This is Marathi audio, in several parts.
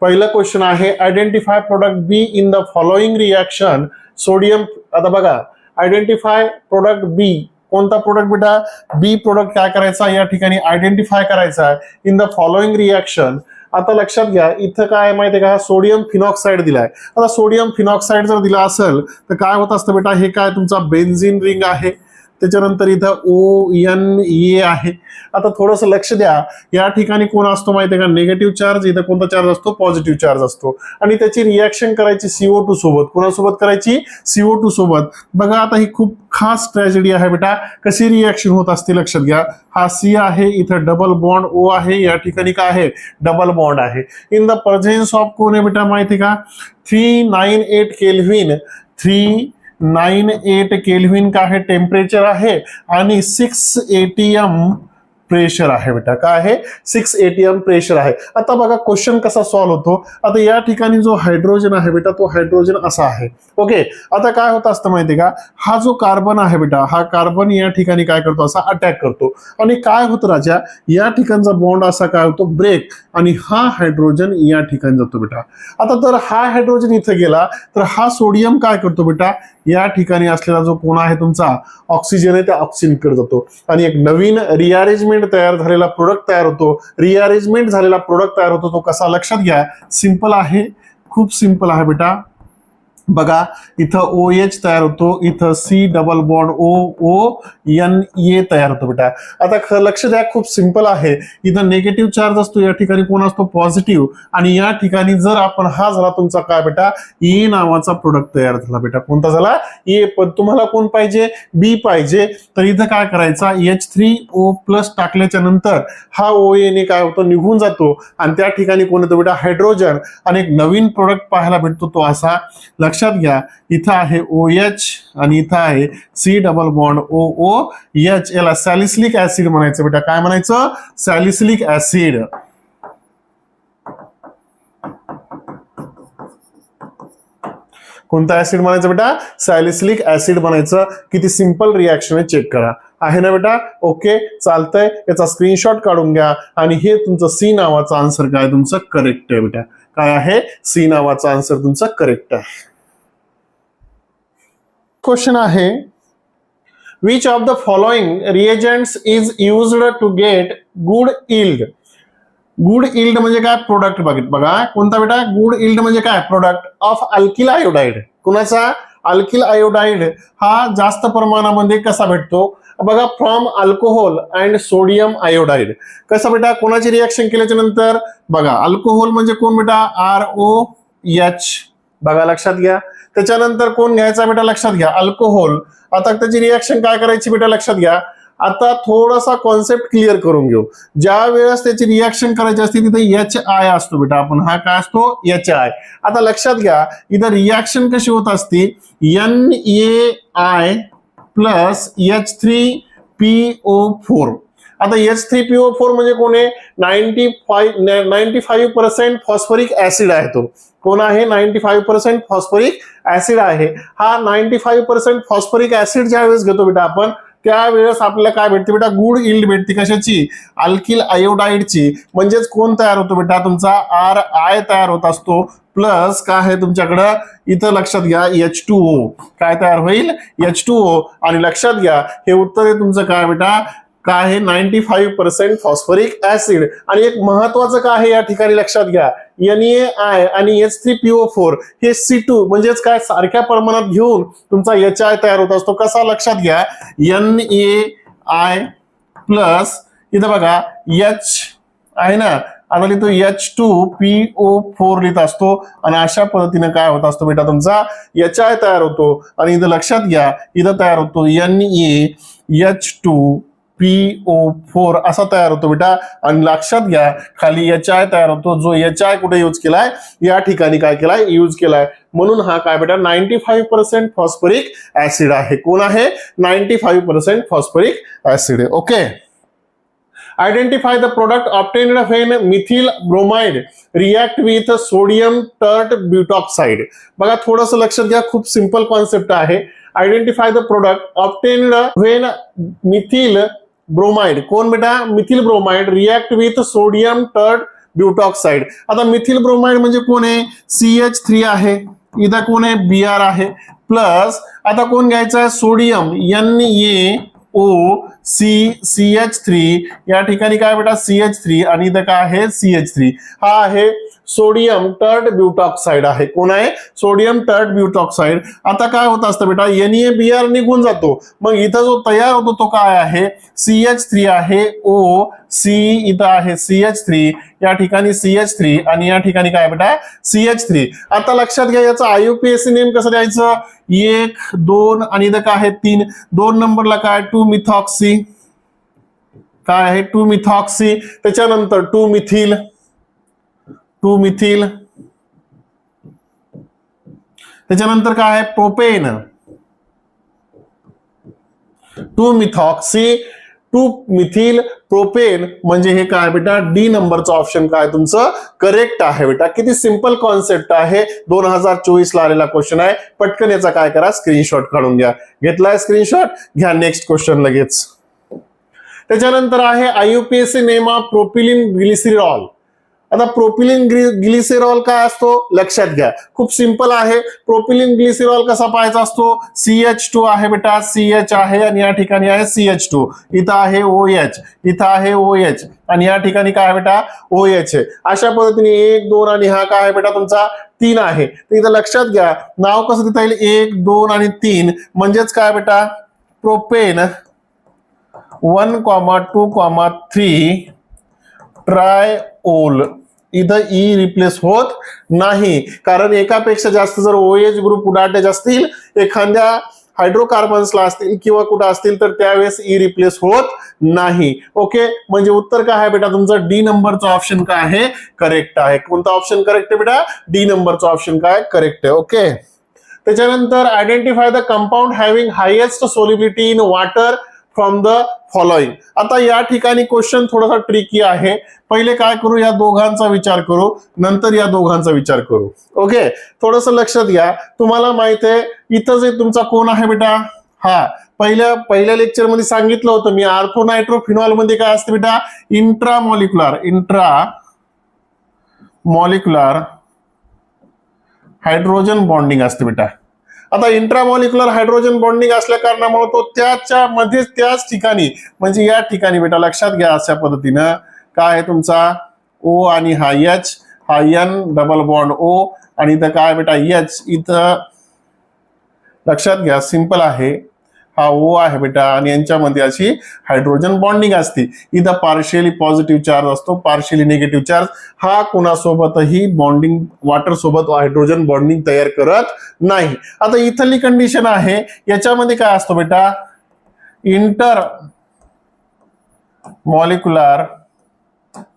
पहिला क्वेश्चन आहे identify product be in the following reaction sodium. आता बघा आयडेंटिफाय प्रोडक्ट बी, कोणता प्रोडक्ट बेटा? बी प्रोडक्ट काय करायचा या ठिकाणी आयडेंटिफाय करायचा आहे इन द फॉलोइंग रिएक्शन. आता लक्षात घ्या इथं काय माहितीये का, सोडियम फिनॉक्साइड दिलाय. आता सोडियम फिनॉक्साइड जर दिला असेल तर काय होत असतं बेटा, हे काय तुमचा बेन्झिन रिंग आहे, त्याच्यानंतर इथं ONA आहे. आता थोडस लक्ष द्या, या ठिकाणी कोण असतो माहितीये का, निगेटिव्ह चार्ज. इथं कोणता चार्ज असतो? पॉझिटिव्ह चार्ज असतो. आणि त्याची रिएक्शन करायची CO2 सोबत. कोणासोबत करायची? CO2 सोबत. बघा आता ही खूप खास ट्रॅजेडी आहे बेटा. कशी रिएक्शन होत असते लक्षात घ्या. हा C आहे, इथं डबल बॉन्ड O आहे, या ठिकाणी काय आहे? डबल बॉन्ड आहे. इन द प्रेझेन्स ऑफ कोण आहे बेटा माहिती का? 398 केल्व्हिन. 398 केल्व्हिन का आहे टेम्परेचर आहे आणि 6 ATM प्रेशर आहे बेटा. काय आहे? 6 ATM प्रेशर आहे. आता बघा क्वेश्चन कसा सॉल्व्ह होतो. आता या ठिकाणी जो हायड्रोजन आहे बेटा, तो हायड्रोजन असा आहे. ओके, आता काय होत असतं माहितीये का, हा जो कार्बन आहे बेटा, हा कार्बन या ठिकाणी काय करतो? असा अटॅक करतो. आणि काय होतं राजा, या ठिकाणचा बॉन्ड असा काय होतो? ब्रेक. आणि हा हायड्रोजन या ठिकाणी जातो बेटा. आता जर हा हायड्रोजन इथं गेला तर हा सोडियम काय करतो बेटा, या ठिकाणी असलेला जो कोण आहे तुमचा ऑक्सिजन आहे त्या ऑक्सिजनकडे जातो आणि एक नवीन रिअरेंजमेंट तयार झालेला प्रोडक्ट तयार होतो. रिअरेंजमेंट झालेला प्रोडक्ट तयार होतो. तो कसा? लक्षात घ्या, सिंपल आहे, खूप सिंपल आहे बेटा. बघा इथं OH तयार होतो, इथं C डबल बॉन्ड ONA तयार होतो बेटा. आता लक्ष द्या, खूप सिंपल आहे. इथं निगेटिव्ह चार्ज असतो, या ठिकाणी कोण असतो? पॉझिटिव्ह. आणि या ठिकाणी जर आपण हा झाला तुमचा काय बेटा, E नावाचा प्रोडक्ट तयार झाला बेटा. कोणता झाला? E. पण तुम्हाला कोण पाहिजे? B पाहिजे. तर इथं काय करायचा, H3O+ टाकल्याच्या नंतर हा ONA काय होतो? निघून जातो आणि त्या ठिकाणी कोण येतो बेटा? हायड्रोजन. आणि एक नवीन प्रोडक्ट पाहायला भेटतो, तो असा. लक्षात घ्या, इथं आहे OH आणि इथं आहे C डबल बॉन्ड OOH. याला सॅलिसिलिक ऍसिड म्हणायचं बेटा. काय म्हणायचं? Salicylic acid. कोणता ऍसिड म्हणायचं बेटा? सॅलिसिलिक ऍसिड म्हणायचं. किती सिंपल रिएक्शन आहे चेक करा. आहे ना बेटा? ओके, चालतंय. याचा स्क्रीनशॉट काढून घ्या आणि हे तुमचं C नावाचा आन्सर काय तुमचं करेक्ट आहे बेटा. काय आहे? C नावाचा आन्सर तुमचा करेक्ट आहे. क्वेश्चन आहे, which of the following reagents is used to get good yield. Good yield म्हणजे काय? प्रोडक्ट. बघा कोणता बेटा? गुड इल्ड म्हणजे काय? Product of alkyl iodide. कुणाचा? अल्किल आयोडाइड हा जास्त प्रमाणामध्ये कसा भेटतो? बघा, from alcohol and sodium iodide. कसा बेटा? कोणाची रिएक्शन केल्याच्या नंतर? बघा अल्कोहोल म्हणजे कोण बेटा? ROH. बघा लक्षात घ्या. त्याच्यानंतर कोण घ्यायचा बेटा? लक्षात घ्या, अल्कोहोल. आता त्याची रिएक्शन काय करायची बेटा? लक्षात घ्या. आता थोडासा कॉन्सेप्ट क्लिअर करून घेऊ. ज्या वेळेस त्याची रिएक्शन करायची असते तिथे HI असतो बेटा. आपण हा काय असतो? HI. आता लक्षात घ्या, इथं रिएक्शन कशी होत असते? NaI plus H3PO4. आता H3PO4 म्हणजे कोण आहे? 95% फॉस्फरिक ऍसिड आहे तो. कोण आहे? 95% फॉस्फरिक ऍसिड आहे. हा 95% फॉस्फरिक ऍसिड ज्या वेळेस घेतो बेटा आपण, त्यावेळेस आपल्याला काय भेटते बेटा? गुड इल्ड भेटते. कशाची? अल्किल आयोडाइडची. म्हणजेच कोण तयार होतो बेटा? तुमचा RI तयार होत असतो. प्लस काय आहे तुमच्याकडं? इथं लक्षात घ्या, H2O. काय तयार होईल? H2O. आणि लक्षात घ्या, हे उत्तर आहे तुमचं काय बेटा? काय आहे? 95% फॉस्फरिक ऍसिड. आणि एक महत्वाचं काय आहे या ठिकाणी लक्षात घ्या, NaI आणि H3PO4 हे C2 म्हणजेच काय सारख्या प्रमाणात घेऊन तुमचा HI तयार होत असतो. कसा? लक्षात घ्या, NaI प्लस इथं बघा H आहे ना, आता लिहितो H2PO4 लिहित असतो आणि अशा पद्धतीने काय होत असतो बेटा? तुमचा HI तयार होतो. आणि इथं लक्षात घ्या, इथं तयार होतो NaH2PO4 असा तयार होतो बेटा. आणि लक्षात घ्या, खाली HI तयार होतो. जो HI कुठे यूज केलाय? या ठिकाणी काय केलाय? यूज केलाय. म्हणून हा काय बेटा? 95% फॉस्फरिक ऍसिड आहे. कोण आहे? 95% फॉस्फरिक ऍसिड आहे. Okay, identify the product obtained when methyl bromide react with sodium tert butoxide. बघा थोडंसं लक्षात घ्या, खूप सिंपल कॉन्सेप्ट आहे. Identify the product obtained when methyl bromide. कोण बेटा? Methyl bromide react with sodium tert butoxide. आता मिथिल ब्रोमाइड म्हणजे कोण आहे, CH3 आहे, इथं कोण आहे, Br आहे, प्लस आता कोण घ्यायचं आहे, सोडियम NaOCH3, या ठिकाणी काय बेटा CH3 आणि इथं काय आहे CH3, हा आहे सोडियम टर्ट ब्युटॉक्साइड आहे. कोण आहे, सोडियम टर्ट ब्युटॉक्साइड. आता काय होत असतं बेटा, NaBr निघून जातो, मग इथं जो तयार होतो तो काय आहे, CH3 आहे, OC इथं आहे CH3, या ठिकाणी CH3 आणि या ठिकाणी काय बेटा CH3. आता लक्षात घ्या याचं IUPAC नेम कसं द्यायचं, 1 2 आणि इथं काय आहे 3. 2 नंबरला काय 2-मिथॉक्सी, काय आहे 2-मिथॉक्सी. त्याच्यानंतर 2-मिथिल, त्याच्यानंतर काय आहे प्रोपेन, 2-मिथॉक्सी, 2-मिथिल प्रोपेन, म्हणजे हे काय बेटा डी नंबरचं ऑप्शन काय तुमचं करेक्ट आहे बेटा. किती सिंपल कॉन्सेप्ट आहे, 2024 ला आलेला क्वेश्चन आहे. पटकन याचा काय करा, स्क्रीनशॉट काढून घ्या. घेतलाय स्क्रीनशॉट, घ्या नेक्स्ट क्वेश्चन लगेच. त्याच्यानंतर आहे IUPAC name of propylene glycerol. आता प्रोपिलिन ग्लिसरॉल काय असतो लक्षात घ्या, खूप सिंपल आहे. प्रोपिलिन ग्लिसरॉल कसा पाहायचा असतो, CH2 आहे बेटा, CH आहे आणि या ठिकाणी आहे CH2, इथं आहे OH, इथं आहे OH आणि या ठिकाणी काय आहे बेटा OH आहे. अशा पद्धतीने 1 2 आणि हा काय आहे बेटा तुमचा 3 आहे. तर इथं लक्षात घ्या नाव कसं देता येईल, 1 2 आणि 3 म्हणजेच काय बेटा प्रोपेन 1,2,3 ट्रायओल. इथं ई रिप्लेस होत नाही, कारण एकापेक्षा जास्त जर OH ग्रुप उडाटे असतील, एखाद्या हायड्रोकार्बन्सला असतील किंवा कुठं असतील तर त्यावेळेस ई रिप्लेस होत नाही. ओके, म्हणजे उत्तर काय आहे बेटा तुमचं डी नंबरचा ऑप्शन काय आहे करेक्ट आहे. कोणता ऑप्शन करेक्ट आहे बेटा, डी नंबरचा ऑप्शन काय करेक्ट आहे. ओके, त्याच्यानंतर identify the compound having highest solubility in water from the following. आता या ठिकाणी क्वेश्चन थोडासा ट्रिकी आहे. पहिले काय करू, या दोघांचा विचार करू, नंतर या दोघांचा विचार करू. ओके, थोडंसं लक्षात घ्या. तुम्हाला माहित आहे इथं जे तुमचा कोण आहे बेटा, हा पहिल्या लेक्चर मध्ये सांगितलं होतं मी, आर्थोनायट्रोफिनॉल मध्ये काय असते बेटा, इंट्रामॉलिक्युलर हायड्रोजन बॉन्डिंग असते बेटा. आता इंट्रामॉलिक्युलर हायड्रोजन बॉन्डिंग असल्या कारणामुळे तो त्याच्यामध्ये त्याच ठिकाणी म्हणजे या ठिकाणी बेटा लक्षात घ्या अशा पद्धतीनं काय आहे तुमचा O आणि हा H, हा N डबल बॉन्ड O आणि इथं काय बेटा H, इथं लक्षात घ्या सिंपल आहे, हा O आहे बेटा आणि यांच्यामध्ये अशी हायड्रोजन बॉन्डिंग असते. इथं पार्शियली पॉझिटिव्ह चार्ज असतो, पार्शियली निगेटिव्ह चार्ज. हा कोणासोबतही बॉन्डिंग वॉटर सोबत हायड्रोजन बॉन्डिंग तयार करत नाही. आता इथली कंडिशन आहे, याच्यामध्ये काय असतो बेटा, इंटर मॉलिक्युलर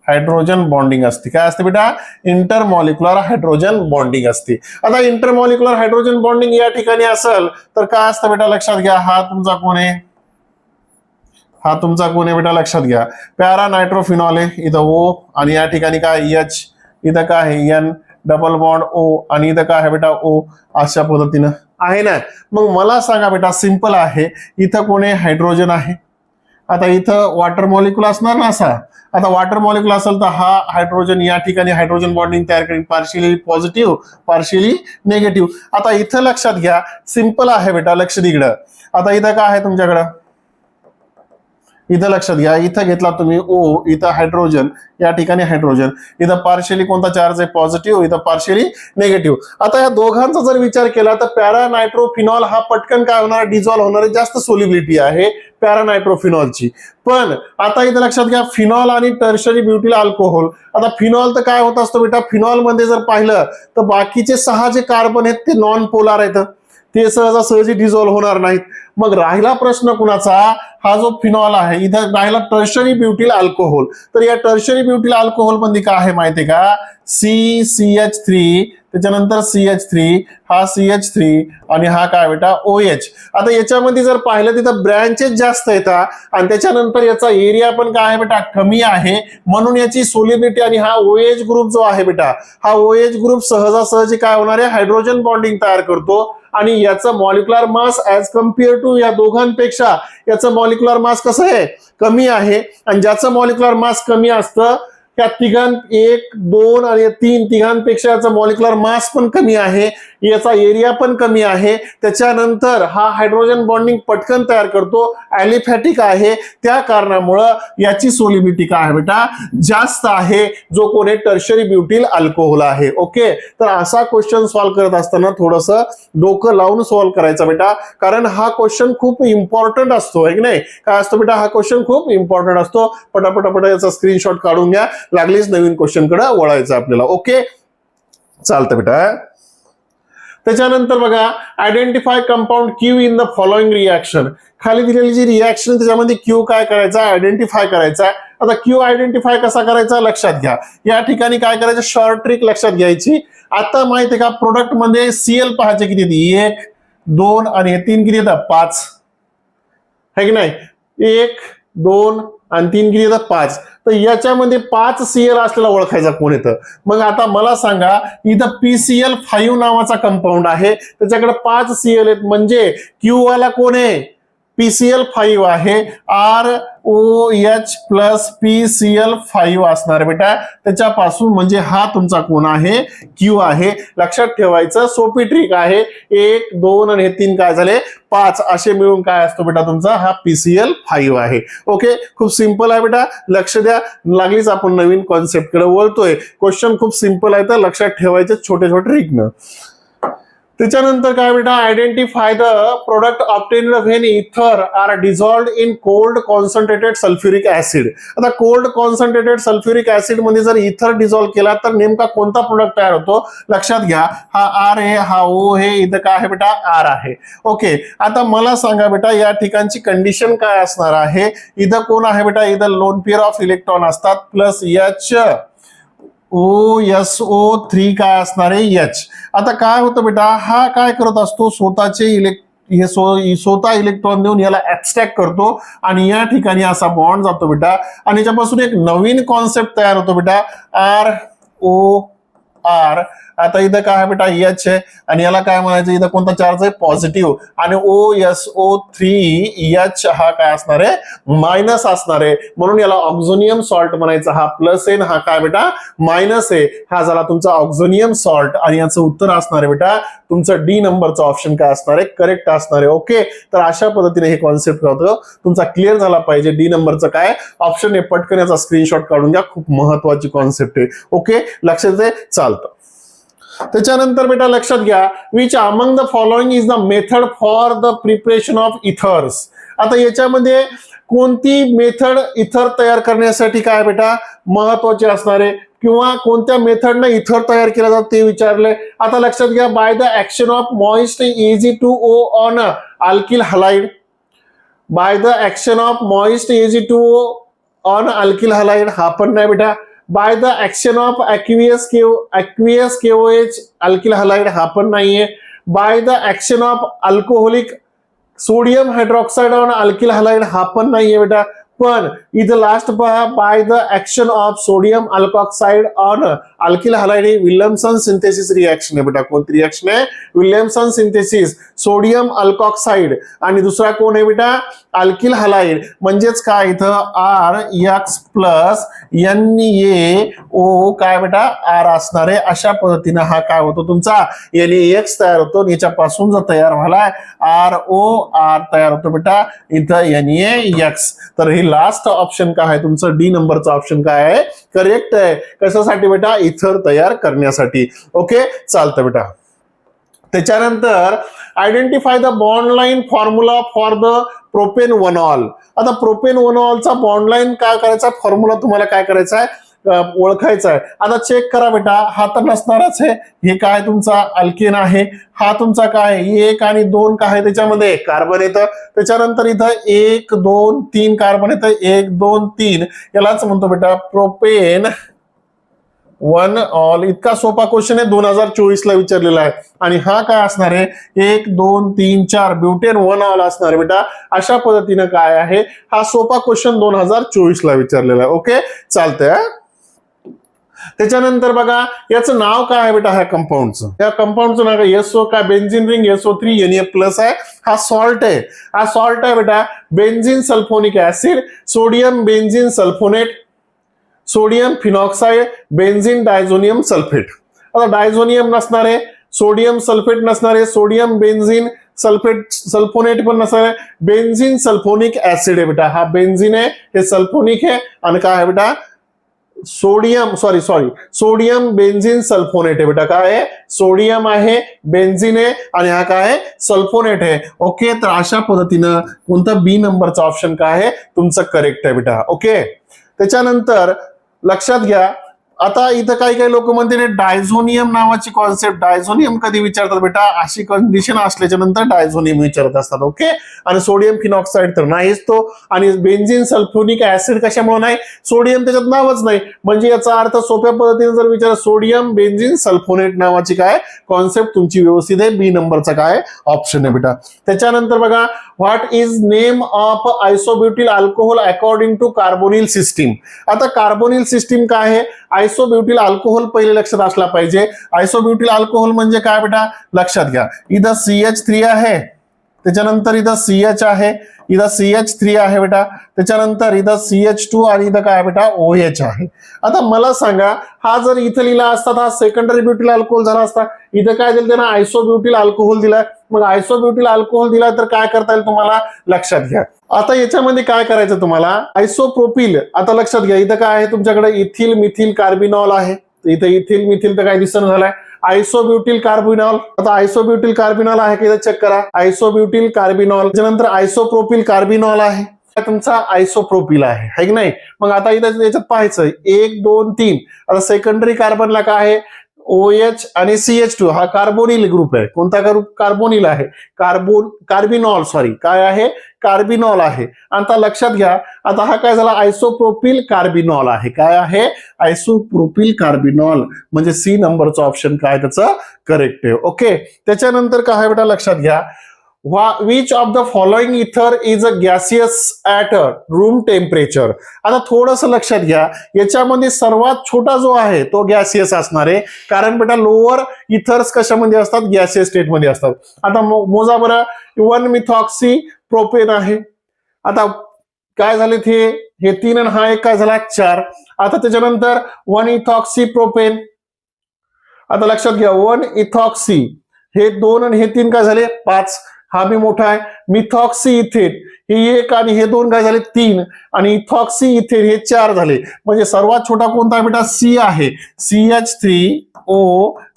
हायड्रोजन बॉन्डिंग असते. काय असते बेटा, इंटरमॉलिक्युलर हायड्रोजन बॉन्डिंग असते. आता इंटरमॉलिक्युलर हायड्रोजन बॉन्डिंग या ठिकाणी असेल तर काय असतं बेटा लक्षात घ्या, हा तुमचा कोण आहे, हा तुमचा कोण आहे बेटा लक्षात घ्या, पॅरा नायट्रोफिनॉल आहे, इथं O आणि या ठिकाणी काय H, इथं काय आहे N डबल बॉन्ड O आणि इथं काय आहे बेटा O, अशा पद्धतीनं आहे ना. मग मला सांगा बेटा सिंपल आहे, इथं कोण आहे हायड्रोजन आहे. आता इथं वॉटर मॉलिक्युल असणार ना असा, आता वॉटर मॉलिक्युल असेल तर हा हायड्रोजन या ठिकाणी हायड्रोजन बॉन्डिंग तयार करेल, पार्शियली पॉझिटिव्ह पार्शियली निगेटिव्ह. आता इथं लक्षात घ्या सिंपल आहे बेटा, लक्ष इकडं. आता इथं काय आहे तुमच्याकडं, इथं लक्षात घ्या, इथं घेतला तुम्ही O, इथं हायड्रोजन, या ठिकाणी हायड्रोजन, इथं पार्शियली कोणता चार्ज आहे पॉझिटिव्ह, इथं पार्शियली निगेटिव्ह. आता या दोघांचा जर विचार केला तर पॅरानायट्रोफिनॉल हा पटकन काय होणार, डिझॉल्व्ह होणार, जास्त सोल्युबिलिटी आहे पॅरानायट्रोफिनॉलची. पण आता इथं लक्षात घ्या फिनॉल आणि टर्शरी ब्युटिल अल्कोहोल. आता फिनॉल तर काय होत असतो बेटा, फिनॉल मध्ये जर पाहिलं तर बाकीचे 6 जे कार्बन आहेत ते नॉन पोलार आहेत, ते सहजासहजी डिझॉल्व्ह होणार नाहीत. मग राहिला प्रश्न कुणाचा, हा जो फिनॉल आहे इथं राहिला टर्शरी ब्युटिल अल्कोहोल. तर या टर्शरी ब्युटिल अल्कोहोल मध्ये काय आहे माहितीये का, CH3, त्याच्यानंतर CH3, हा CH3 आणि हा काय बेटा OH. आता याच्यामध्ये जर पाहिलं तिथं ब्रँचेस जास्त येतात आणि त्याच्यानंतर याचा एरिया पण काय आहे बेटा कमी आहे, म्हणून याची सोल्युबिलिटी आणि हा OH ग्रुप जो आहे बेटा, हा OH ग्रुप सहजासहजी काय होणार आहे, हायड्रोजन बॉन्डिंग तयार करतो आणि याचं molecular mass as compare to या दोघांपेक्षा याचं मॉलिक्युलर मास कसं आहे, कमी आहे. आणि ज्याचं मॉलिक्युलर मास कमी असतं या एक दोन आणि तीन तिघांपेक्षा याचा मॉलिक्युलर मास पण कमी आहे, याचा एरिया पण कमी आहे, त्याच्यानंतर हा हायड्रोजन बॉन्डिंग पटकन तयार करतो, ॲलिफॅटिक आहे, त्या कारणामुळं याची सोलिबिलिटी काय आहे बेटा जास्त आहे, जो कोणी टर्शरी ब्युटिल अल्कोहोल आहे. ओके, तर असा क्वेश्चन सॉल्व्ह करत असताना थोडस डोकं लावून सॉल्व्ह करायचा बेटा, कारण हा क्वेश्चन खूप इम्पॉर्टंट असतो आहे की नाही. काय असतो बेटा, हा क्वेश्चन खूप इम्पॉर्टंट असतो. पटापट याचा स्क्रीनशॉट काढून घ्या, लागलीच नवीन क्वेश्चन कडे वळायचं आपल्याला. ओके, चालतं बेटा. त्याच्यानंतर बघा, identify compound Q in the following reaction. खाली दिलेली जी रिएक्शन त्याच्यामध्ये क्यू काय करायचा, आयडेंटिफाय करायचा. आता क्यू आयडेंटिफाय कसा करायचा लक्षात घ्या. या ठिकाणी काय करायचं, शॉर्ट ट्रिक लक्षात घ्यायची. आता माहिती आहे का, प्रोडक्ट मध्ये सीएल पाहायचे किती, 1 2 आणि 3 किती येतात, 5 है की नाही. 1 2 आणि 3 किती येतात, 5. तर याच्यामध्ये 5 सीएल असलेला ओळखायचा कोण येतं. मग आता मला सांगा, इथं PCl5 नावाचा कंपाऊंड आहे, त्याच्याकडे 5 सीएल आहेत, म्हणजे क्यू वाला कोण आहे, PCl5 आहे. ROH प्लस PCl5 असणार बेटा त्याच्यापासून, म्हणजे हा तुमचा कोण आहे, क्यू आहे. लक्षात ठेवायचं, सोपी ट्रिक आहे. 1 2 आणि 3 काय झाले, 5 असे मिळून काय असतो बेटा तुमचा हा PCl5 आहे. ओके, खूप सिंपल आहे बेटा, लक्ष द्या. लागलीच आपण नवीन कॉन्सेप्ट कडे वळतोय. क्वेश्चन खूप सिंपल आहे, तर लक्षात ठेवायचे छोटे छोटे ट्रिकनं. त्याच्यानंतर काय बेटा, identify the product obtained when ether are dissolved in cold concentrated sulphuric acid. आता कोल्ड कॉन्सन्ट्रेटेड सल्फ्युरिक ऍसिड मध्ये जर इथर डिझॉल्व्ह केला तर नेमका कोणता प्रोडक्ट तयार होतो, लक्षात घ्या. हा आर आहे, हा ओ आहे, इथं काय आहे बेटा, आर आहे. ओके, आता मला सांगा बेटा, या ठिकाणची कंडिशन काय असणार आहे. इथं कोण आहे बेटा, इथं लोन पेअर ऑफ इलेक्ट्रॉन असतात, प्लस H OSO3 काय असणार आहे, H. आता काय होतं बेटा, हा काय करत असतो, स्वतःचे स्वतः इलेक्ट्रॉन देऊन याला ऍब्स्ट्रॅक्ट करतो आणि या ठिकाणी असा बॉन्ड जातो बेटा, आणि याच्यापासून एक नवीन कॉन्सेप्ट तयार होतो बेटा, ROR. आता इथं काय आहे बेटा, H आहे, आणि याला काय म्हणायचं, इथं कोणता चार्ज आहे, पॉझिटिव्ह, आणि OSO3H हा काय असणार आहे, मायनस असणार आहे. म्हणून याला ऑक्झोनियम सॉल्ट म्हणायचं. हा प्लस आहे, हा काय बेटा मायनस आहे. हा झाला तुमचा ऑक्झोनियम सॉल्ट, आणि याचं उत्तर असणार आहे बेटा तुमचं डी नंबरचा ऑप्शन काय असणार आहे, करेक्ट असणार आहे. ओके, तर अशा पद्धतीने हे कॉन्सेप्ट होतं तुमचा क्लिअर झाला पाहिजे. डी नंबरचं काय ऑप्शन आहे, पटकन याचा स्क्रीनशॉट काढून घ्या, खूप महत्वाची कॉन्सेप्ट आहे. ओके, लक्षात दे, चालतं. त्याच्यानंतर बेटा लक्षात घ्या, which among the following is the method for the preparation of ethers. आता याच्यामध्ये कोणती मेथड इथर तयार करण्यासाठी काय बेटा महत्वाची असणार आहे, किंवा कोणत्या मेथडने इथर तयार केला जातो ते विचारले. आता लक्षात घ्या, by the action of moist Ag2O on alkyl halide. By the action of moist Ag2O on alkyl halide, हा पण नाही बेटा. By the action of aqueous KOH alkyl halide, हा पण नाहीये. By the action of alcoholic sodium hydroxide on alkyl halide, हा पण नाहीये बेटा. पण इथं लास्ट पहा, by the action of sodium alkoxide on alkyl halide, ही विल्यमसन सिंथेसिस रिएक्शन आहे बेटा. कोणती रिएक्शन आहे, विल्यमसन सिंथेसिस, सोडियम अल्कॉक्साइड, आणि दुसरा कोण आहे बेटा, अल्किल हलाइड. म्हणजेच काय इथं RX प्लस NaO काय बेटा R असणार आहे. अशा पद्धतीने हा काय होतो तुमचा NaX तयार होतो, याच्यापासून जर तयार व्हायला ROR तयार होतो बेटा इथं NaX. तर हे लास्ट ऑप्शन काय आहे तुमचं, डी नंबरचा ऑप्शन काय आहे, करेक्ट आहे. कशासाठी बेटा, इथर तयार करण्यासाठी. ओके, चालतं बेटा. त्याच्यानंतर identify the bond line formula for the propane one ol. आता प्रोपेन वनॉलचा बॉन्ड लाईन काय करायचा, फॉर्म्युला तुम्हाला काय करायचा आहे, ओळखायचा आहे. आता चेक करा बेटा, हा तर नसणारच आहे. हे काय तुमचा अल्केन आहे, हा तुमचा काय 1 आणि 2 काय आहे, त्याच्यामध्ये कार्बन येतं. त्याच्यानंतर इथं 1 2 3 कार्बन येतं, 1 2 3, यालाच म्हणतो बेटा प्रोपेन वन ऑल. इतका सोपा क्वेश्चन आहे, 2024 ला विचारलेला आहे. आणि हा काय असणार आहे, 1 2 3 4 ब्युटेन वन ऑल असणार आहे बेटा. अशा पद्धतीने काय आहे, हा सोपा क्वेश्चन 2024 ला विचारलेला आहे. ओके, चालतंय. त्याच्यानंतर बघा, याचं नाव काय आहे बेटा, ह्या कंपाऊंडचं, या कंपाऊंडचं नाव काय, SO काय, बेन्झिन रिंग SO3 Na+ आहे. हा सॉल्ट आहे, हा सॉल्ट आहे बेटा, benzene sulphonic acid, sodium benzene sulphonate, sodium phenoxide, benzene diazonium sulphate. आता डायझोनियम नसणार आहे, सोडियम सल्फेट नसणार आहे, सोडियम बेन्झिन सल्फेट सल्फोनेट पण नसणार आहे, बेन्झिन सल्फोनिक ऍसिड आहे बेटा. हा बेन्झिन आहे, हे सल्फोनिक आहे, आणि काय आहे बेटा सोडियम सोडियम बेन्झिन सल्फोनेट आहे बेटा. काय आहे सोडियम आहे, बेन्झिन आहे, आणि हा काय आहे सल्फोनेट आहे. ओके, तर अशा पद्धतीनं कोणता बी नंबरचा ऑप्शन काय आहे तुमचं करेक्ट आहे बेटा. ओके, त्याच्यानंतर लक्षात घ्या, आता इथं काही काही लोक म्हणते डायझोनियम नावाची कॉन्सेप्ट, डायझोनियम कधी विचारतात बेटा, अशी कंडिशन असल्याच्या नंतर डायझोनियम विचारत असतात. ओके, आणि सोडियम फिनॉक्साइड तर नाहीच तो, आणि बेन्झिन सल्फोनिक ऍसिड कशामुळे नाही, सोडियम त्याच्यात नावच नाही. म्हणजे याचा अर्थ सोप्या पद्धतीने जर विचार, सोडियम बेन्झिन सल्फोनेट नावाची काय कॉन्सेप्ट तुमची व्यवस्थित आहे, बी नंबरचा काय ऑप्शन आहे बेटा. त्याच्यानंतर बघा, what is name of isobutyl alcohol according to carbinol system. आता कार्बोनिल सिस्टीम काय आहे, आयसोब्युटिल अल्कोहोल पहिले लक्षात असला पाहिजे. आयसोब्युटिल अल्कोहोल म्हणजे काय बेटा लक्षात घ्या, इथं CH3 आहे, त्याच्यानंतर इथं CH आहे, इथं CH3 आहे बेटा, त्याच्यानंतर इथं CH2 आणि इथं काय बेटा OH आहे. आता मला सांगा, हा जर इथं लिहिला असता हा सेकंडरी ब्युटिल अल्कोहोल झाला असता. इथं काय दिलं त्यांना आयसोब्युटिल अल्कोहोल दिला. मग आयसोब्युटिल अल्कोहोल दिला तर काय करता येईल तुम्हाला लक्षात घ्या. आता याच्यामध्ये काय करायचं तुम्हाला, आयसोप्रोपिल. आता लक्षात घ्या, इथं काय आहे तुमच्याकडे इथिल मिथिल कार्बिनॉल आहे, इथं इथिल मिथिल तर काय दिसणं झालाय, आयसोब्युटिल कार्बिनॉल. आता आयसोब्युटिल कार्बिनॉल आहे की चेक करा, आयसोब्युटिल कार्बिनॉल. त्याच्यानंतर आयसोप्रोपिल कार्बिनॉल आहे, तुमचा आयसोप्रोपिल आहे की नाही. मग आता इथं याच्यात पाहायचं 1 2 3. आता सेकंडरी कार्बनला काय आहे OH आणि CH2, हा कार्बोनिल ग्रुप आहे. कोणता ग्रुप कार्बोनिल आहे, कार्बिनॉल काय आहे कार्बिनॉल आहे. आता लक्षात घ्या, आता हा काय झाला आयसोप्रोपिल कार्बिनॉल आहे. काय आहे आयसोप्रोपिल कार्बिनॉल, म्हणजे सी नंबरचं ऑप्शन काय त्याचं करेक्ट आहे. ओके, त्याच्यानंतर काय बेटा लक्षात घ्या, विच ऑफ द फॉलोइंग इथर is a gaseous at room temperature. आता थोडंसं लक्षात घ्या, याच्यामध्ये सर्वात छोटा जो आहे तो गॅसियस असणार आहे, कारण बेटा लोअर इथर्स कशामध्ये असतात गॅसियस स्टेटमध्ये असतात. आता मोजा बरं, 1 मिथॉक्सी प्रोपेन आहे. आता काय झाले हे 3 आणि हा 1 काय झाला 4. आता त्याच्यानंतर 1 इथॉक्सी प्रोपेन. आता लक्षात घ्या 1 इथॉक्सी, हे 2 आणि हे 3 काय झाले 5. हा बी मोठा आहे. मिथॉक्सी इथेन हे 1 आणि हे 2 काय झाले 3, आणि इथॉक्सी इथेन हे 4 झाले. म्हणजे सर्वात छोटा कोणता बेटा C आहे, CH3O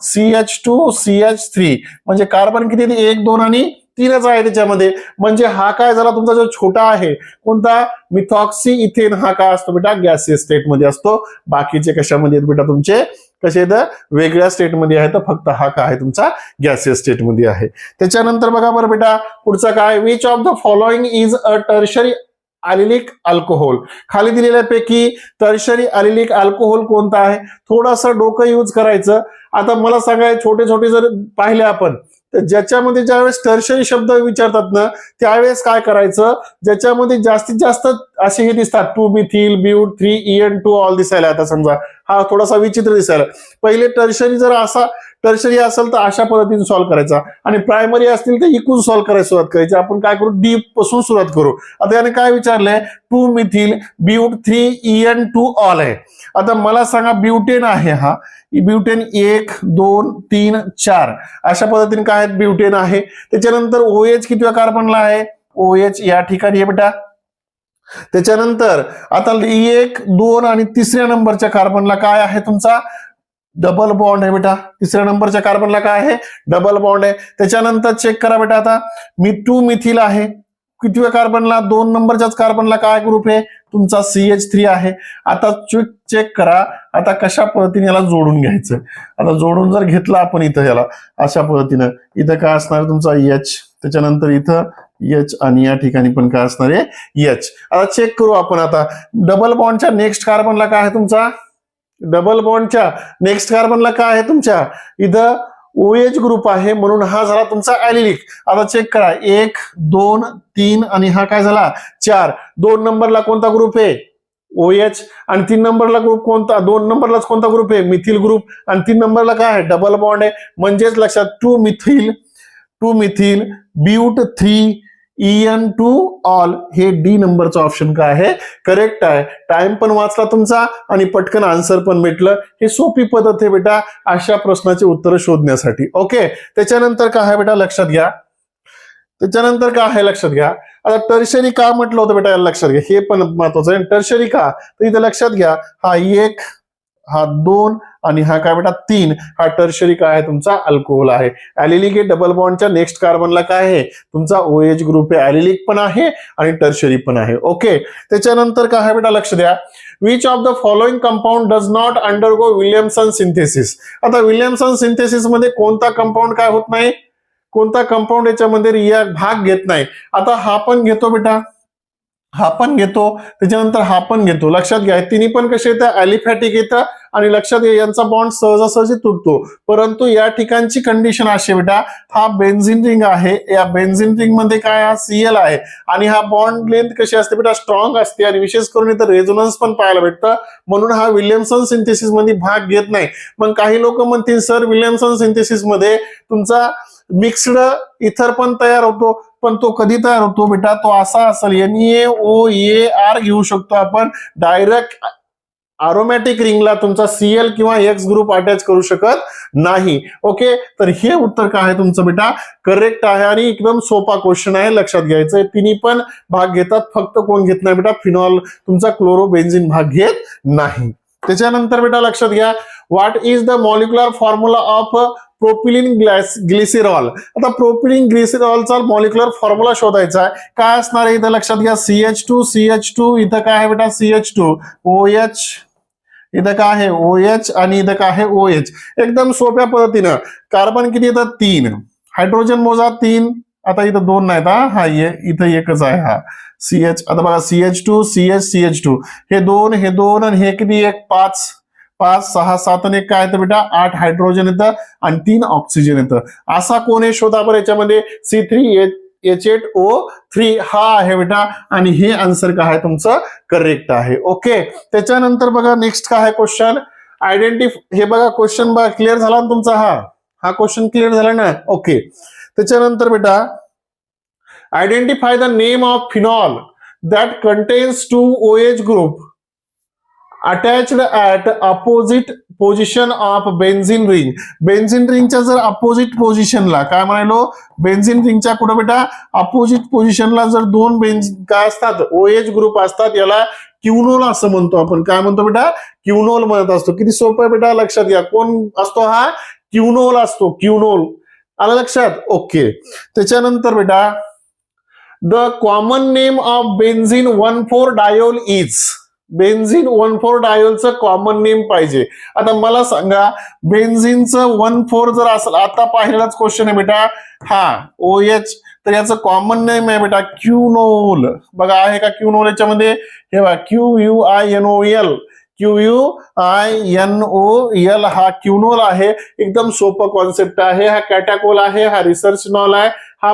CH2 CH3. म्हणजे कार्बन किती 1 2 आणि 3च आहे त्याच्यामध्ये. म्हणजे हा काय झाला तुमचा जो छोटा आहे कोणता मिथॉक्सी इथेन, हा काय असतो बेटा गॅसियस स्टेटमध्ये असतो. बाकीचे कशामध्ये आहेत बेटा तुमचे कसे वेगळ्या स्टेटमध्ये आहे, तर फक्त हा काय आहे तुमचा गॅसियस स्टेटमध्ये आहे. त्याच्यानंतर बघा बरं बेटा पुढचा काय, which of the following is a tertiary allylic alcohol. खाली दिलेल्यापैकी टर्शरी अलिलिक अल्कोहोल कोणता आहे. थोडंसं डोकं यूज करायचं. आता मला सांगा, छोटे छोटे जर पाहिले आपण तर ज्याच्यामध्ये ज्यावेळेस टर्शरी शब्द विचारतात ना त्यावेळेस काय करायचं, ज्याच्यामध्ये जास्तीत जास्त असे हे दिसतात 2 मिथिल ब्यूट 3 EN2 ऑल दिसायला. आता समजा हा थोडासा विचित्र दिसायला, पहिले टर्शरी जर असा टर्शरी असेल तर अशा पद्धतीने सॉल्व्ह करायचा, आणि प्रायमरी असतील तर इकून सॉल्व्ह करायला सुरुवात करायची. आपण काय करू, डी पासून सुरुवात करू. आता याने काय विचारलंय 2 मिथिल ब्यूट 3 EN2 ऑल आहे. आता मला सांगा ब्युटेन आहे, हा ब्युटेन 1 2 3 4 अशा पद्धतीने काय ब्युटेन आहे. त्याच्यानंतर OH कितव्या कार्बनला आहे, OH या ठिकाणी आहे बेटा. त्याच्यानंतर आता 1 2 आणि 3ऱ्या नंबरच्या कार्बनला काय आहे तुमचा डबल बॉन्ड आहे बेटा. 3ऱ्या नंबरच्या कार्बनला काय आहे डबल बॉन्ड आहे. त्याच्यानंतर चेक करा बेटा, आता 2 मिथिल आहे, कितव्या कार्बनला 2 नंबरच्याच कार्बनला काय ग्रुप आहे तुमचा CH3 आहे. आता चेक करा, आता कशा पद्धतीने याला जोडून घ्यायचं. आता जोडून जर घेतला आपण इथं याला अशा पद्धतीनं, इथं काय असणार तुमचा H, त्याच्यानंतर इथं H आणि या ठिकाणी पण काय असणार आहे H. आता चेक करू आपण, आता डबल बॉन्डच्या नेक्स्ट कार्बनला काय आहे तुमचा, डबल बॉन्डच्या नेक्स्ट कार्बनला काय आहे तुमच्या इथं OH ग्रुप आहे, म्हणून हा झाला तुमचा ऍलिलिक. आता चेक करा 1 2 3 आणि हा काय झाला 4. 2 नंबरला कोणता ग्रुप आहे OH, आणि 3 नंबरला ग्रुप कोणता, 2 नंबरलाच कोणता ग्रुप आहे मिथिल ग्रुप, आणि 3 नंबरला काय आहे डबल बॉन्ड आहे. म्हणजेच लक्षात 2 methyl but 3 EN two ol, हे डी नंबरचं ऑप्शन काय आहे, करेक्ट आहे. टाइम पण वाचला तुमचा आणि पटकन आन्सर पण भेटलं. हे सोपी पद्धत आहे बेटा अशा प्रश्नाची उत्तरं शोधण्यासाठी. ओके, त्याच्यानंतर काय आहे बेटा लक्षात घ्या. त्याच्यानंतर काय आहे लक्षात घ्या. आता टर्शरी का म्हटलं होतं बेटा, याला लक्षात घ्या, हे पण महत्वाचं आहे. टर्शरी का, तर इथं लक्षात घ्या, हा 1, हा 2 आणि हा काय बेटा 3, हा टर्शरी काय आहे तुमचा अल्कोहोल आहे. ऍलिलिक हे डबल बॉन्डच्या नेक्स्ट कार्बनला काय आहे तुमचा OH ग्रुप आहे, ऍलिलिक पण आहे आणि टर्शरी पण आहे. ओके, त्याच्यानंतर काय आहे बेटा लक्ष द्या. Which of the following compound does not undergo Williamson synthesis. आता विलियमसन सिंथेसिस मध्ये कोणता कंपाऊंड काय होत नाही, कोणता कंपाऊंड याच्यामध्ये भाग घेत नाही. आता हा पण घेतो बेटा, हा पण घेतो, त्याच्यानंतर हा पण घेतो. लक्षात घ्या तिन्ही पण कसे येतं, ॲलिफॅटिक येतं आणि लक्षात घ्या यांचा बॉन्ड सहजासहजी तुटतो. परंतु या ठिकाणची कंडिशन अशी बेटा, हा बेन्झिन रिंग आहे, या बेन्झिन रिंग मध्ये काय हा Cl आहे आणि हा बॉन्ड लेंथ कशी असते बेटा, स्ट्रॉंग असते आणि विशेष करून इथं रेझोनन्स पण पाहायला भेटतं, म्हणून हा विलियमसन सिंथेसिस मध्ये भाग घेत नाही. मग काही लोक म्हणतील सर विलियमसन सिंथेसिस मध्ये तुमचा मिक्स्ड इथर पण तयार होतो, पण तो कधी तयार होतो बेटा, तो असा असेल NaOAr घेऊ शकतो आपण डायरेक्ट अरोमॅटिक रिंगला तुमचा Cl किंवा X ग्रुप अटॅच करू शकत नाही. ओके, तर हे उत्तर काय आहे तुमचं बेटा, करेक्ट आहे आणि एकदम सोपा क्वेश्चन आहे, लक्षात घ्यायचं. तिन्ही पण भाग घेतात, फक्त कोण घेत नाही बेटा, फिनॉल तुमचा क्लोरोबेन्झिन भाग घेत नाही. त्याच्यानंतर बेटा लक्षात घ्या, what is the molecular formula of propylene glycerol. आता प्रोपिलिन ग्लिसरॉलचा मॉलिक्युलर फॉर्म्युला शोधायचा आहे. काय असणार आहे इथं लक्षात घ्या, CH2 इथं काय आहे बेटा CH2, OH इथं काय आहे OH आणि इथं काय आहे OH. एकदम सोप्या पद्धतीनं कार्बन किती येतात 3, हायड्रोजन मोजा 3, आता इथं 2 नाहीत, हा इथं एकच आहे हा CH. आता बघा CH2 CH हे 2 आणि हे किती 1 5 5 6 7 आणि 1 काय येतं बेटा 8 हायड्रोजन येतं आणि 3 ऑक्सिजन येतं. असा कोण आहे शोधा बरं याच्यामध्ये, C3H8O3 हा आहे बेटा आणि हे आन्सर काय आहे तुमचं करेक्ट आहे. ओके, त्याच्यानंतर बघा नेक्स्ट काय आहे क्वेश्चन, हे बघा क्वेश्चन बघा क्लिअर झाला ना तुमचा, हा क्वेश्चन क्लिअर झाला ना. ओके, त्याच्यानंतर बेटा identify the name of phenol that contains 2 OH group attached at opposite position of benzene ring. Benzene रिंगच्या जर अपोजिट पोझिशनला काय म्हणालो, बेन्झिन रिंगच्या कुठं बेटा अपोजिट पोझिशनला जर 2 काय असतात OH ग्रुप असतात, याला क्युनोल असं म्हणतो आपण. काय म्हणतो बेटा, क्युनोल म्हणत असतो. किती सोपं आहे बेटा, लक्षात घ्या. कोण असतो हा, क्युनोल असतो, क्युनोल. आलं लक्षात. ओके, त्याच्यानंतर बेटा the common name of benzene 1,4-डायोल इज. बेन्झिन 1,4-डायोलचं कॉमन नेम पाहिजे. आता मला सांगा बेन्झिनचं 1,4 जर असेल, आता पाहिलेलाच क्वेश्चन आहे बेटा हा OH, तर याचं कॉमन नेम आहे बेटा क्युनोल. बघा आहे का क्युनोल याच्यामध्ये, हे बघा QUINOL हा क्युनोल आहे. एकदम सोपं कॉन्सेप्ट आहे. हा कॅटाकोल आहे, हा रिसर्चनॉल आहे, हा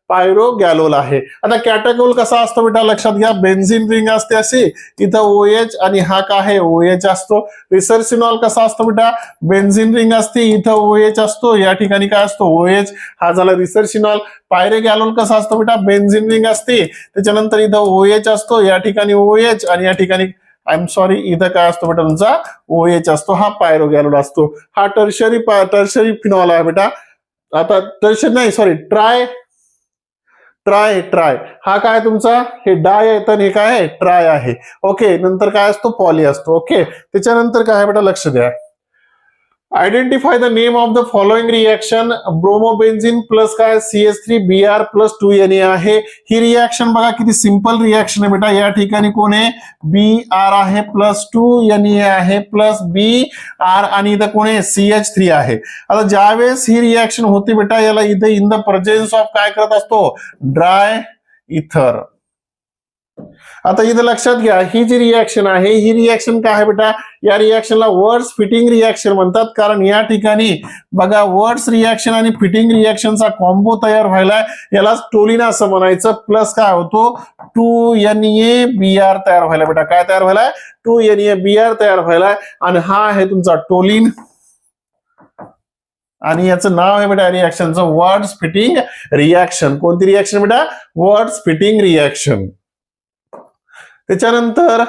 पायरोगॅलोल आहे. आता कॅटाकोल कसा असतो बेटा लक्षात घ्या, बेन्झिन रिंग असते अशी, इथं OH आणि हा काय आहे OH असतो. रिसर्चनॉल कसा असतो बेटा, बेन्झिन रिंग असते, इथं OH असतो, या ठिकाणी काय असतो OH, हा झाला रिसर्चनॉल. पायरोगॅलोल कसा असतो बेटा, बेन्झिन रिंग असते, त्याच्यानंतर इथं OH असतो, या ठिकाणी OH आणि या ठिकाणी इथं काय असतो बेटा तुमचा OH असतो, हा पायरोगॅलोल असतो. हा टर्शरी फिनॉल आहे बेटा. आता टर्शरी नाही सॉरी ट्राय हा काय तुमचा, हे डाय आहे तर हे काय आहे ट्राय आहे. ओके, नंतर काय असतो पॉली असतो. ओके, त्याच्यानंतर काय आहे बेटा लक्ष द्या, identify the name of the following reaction. Bromobenzene plus काय CH3Br प्लस 2Na आहे. ही रिएक्शन बघा किती सिंपल रिएक्शन आहे बेटा. या ठिकाणी कोण आहे Br आहे प्लस 2Na आहे प्लस Br आणि इथं कोण आहे CH3 आहे. आता ज्यावेळेस ही रिएक्शन होती बेटा, याला इथे इन द प्रेझेन्स ऑफ काय करत असतो, ड्राय इथर. आता इथं लक्षात घ्या, ही जी रिएक्शन आहे ही रिएक्शन काय आहे बेटा, या रिएक्शनला वर्ड्स फिटिंग रिएक्शन म्हणतात. कारण या ठिकाणी बघा वर्ड्स रिएक्शन आणि फिटिंग रिएक्शनचा कॉम्बो तयार व्हायला, याला टोलिन असं म्हणायचं. प्लस काय होतो 2NaBr तयार व्हायला बेटा. काय तयार व्हायला 2NaBr तयार व्हायला आणि हा आहे तुमचा टोलिन. आणि याचं नाव आहे बेटा रिॲक्शनचं वर्ड्स फिटिंग रिॲक्शन. कोणती रिॲक्शन बेटा? Words fitting reaction. त्याच्यानंतर